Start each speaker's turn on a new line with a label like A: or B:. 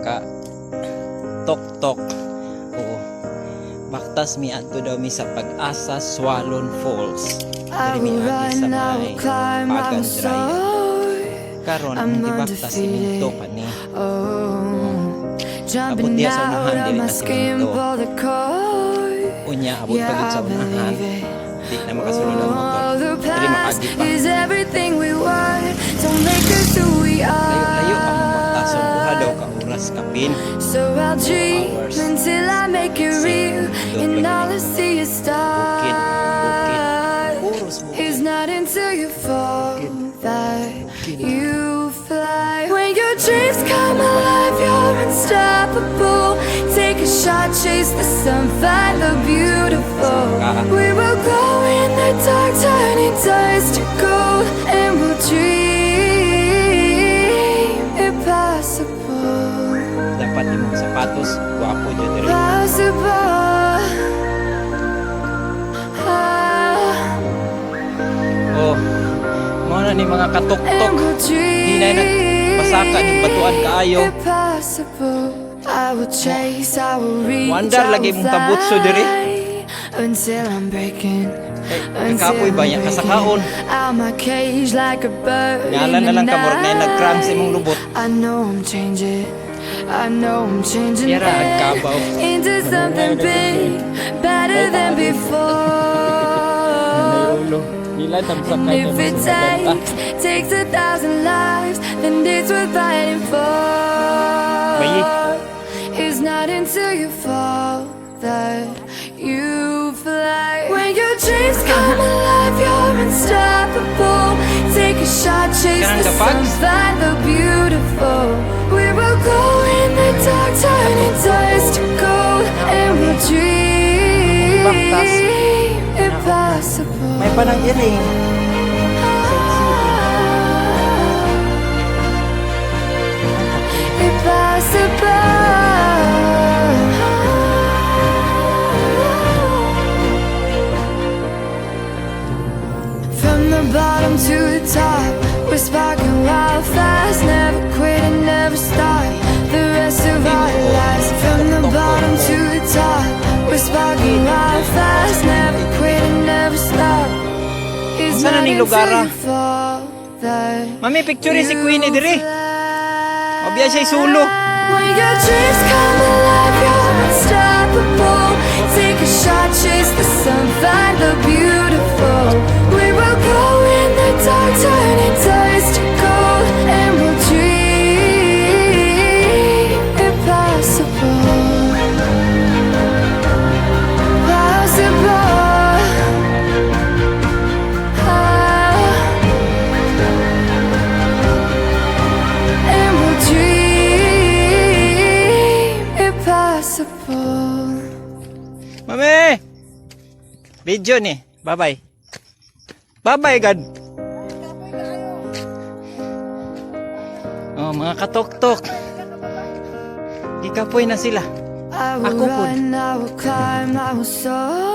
A: ka tok-tok. Oo. Baktas mi adto daw mi sa Pag-asa Sualon Falls. Diri mi agi sa may Pag-asa. Karon ang gibaktas siminto kani. Abot diya sa unahan dili na siminto. Unya abot pagid sa unahan. Di na makasulod ang motor. Dili makagi pa. Layo-layo ang baktason. Duha daw ka oras kapin. 2 hours.
B: Until I make it real, and all I see is stars.
A: Puros bukid.
B: It's not until you fall that you fly. When your dreams come alive, you're unstoppable. Take a shot, chase the sun, find the beautiful. We will go in the dark, turning dust to gold, and we'll dream impossible.
A: Dapat imong sapatos, guwapo dyan diri.
B: Possible.
A: Oh, mo na ni mga katok-tok. Di na nagpasaka ng batuan kaayo. Wandar lagi mong tabutso diri.
B: Until I'm breaking.
A: Nagkapoy ba niya kasakaon? Ngalan na lang kamurag na nag-cram sa imong lubot.
B: I know I'm changing. I know I'm changing
A: Yara, agkabaw.
B: into something big, better than before. And if it takes 1,000 lives, then it's worth fighting for. It's not until you fall that you fly. When your dreams come alive, you're unstoppable. Take a shot, chase the sun, find the beautiful. We will go in the dark, turning dust to gold, and we'll dream impossible.
A: May panang iring.
B: From the bottom to the top, we're sparking wild fast, never quit and never stop. The rest of our lives. From the bottom to the top, we're sparking wild fast, never quit and never stop. It's
A: Saan na
B: not
A: ning lugar,
B: until
A: ah?
B: you fall that
A: Mami, picture si Queenie
B: you
A: diri.
B: fly.
A: Obiya siya sulo.
B: When your dreams come alive, you're unstoppable. Take a shot, chase the sun, find the beautiful. We will go in the dark, turning dust to gold, and we'll dream impossible. Possible. And we'll dream impossible.
A: Mami! Video ni. Bye-bye. Bye-bye, God. Oh, mga katok-tok. Ikapoy na sila.
B: I will
A: Ako po.
B: run, I will climb, I will soar.